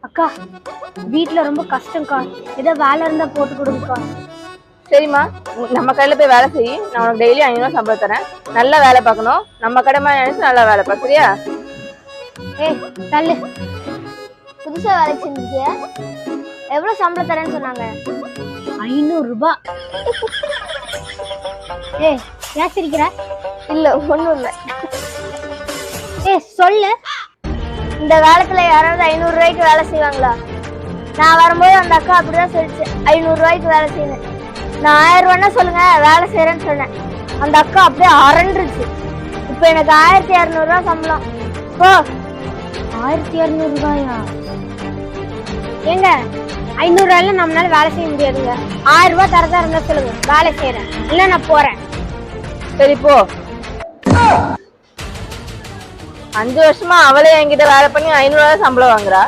அக்கா வீட்ல ரொம்ப கஷ்டம்க்கா, ஏதோ வேலை இருந்தா போட்டு கொடுங்கக்கா. சரிம்மா, நம்ம கடையில போய் வேலை செய். நான் உனக்கு டெய்லி 500 சம்பளம் தரேன். நல்லா வேலை பார்க்கணும். நம்ம கடை மாதிரி நினைச்சு நல்லா வேலை பார்க்க, சரியா? ஏய் தள்ளு. புதுசா வேலைக்கு செஞ்சிருக்கிய? எவ்வளவு சம்பளம் தரேன்னு சொன்னாங்க? 500 ரூபாய். ஏய் ஏன் சிரிக்கிற? இல்ல ஒண்ணும் இல்ல. ஏய் சொல்லு. இந்த காலத்துல யாராவது 500 ரூபாய்க்கு வேலை செய்வாங்களா? நான் வரும்போது அந்த அக்கா அப்படிதான் சொல்லிச்சு, 500 ரூபாய்க்கு வேலை செய்யணும். நான் 1000 ரூபாய்னா சொல்லுங்க வேலை செய்யறேன்னு சொன்னேன். அந்த அக்கா அப்படியே அரண்டுருச்சு. இப்ப எனக்கு 1200 ரூபாய் சம்பளம். போ. 1200 ரூபாயா? ஏங்க 500 ரூபாயில நம்மளால வேலை செய்ய முடியாதுங்க. 1000 ரூபாய் தரதா இருந்தா சொல்லுங்க, வேலை செய்யறேன். இல்ல நான் போறேன். சரி போ. 5 வருஷமா அவளே என்கிட்ட வேலை பண்ணி 500 ரூபாய் சம்பளம் வாங்குறா.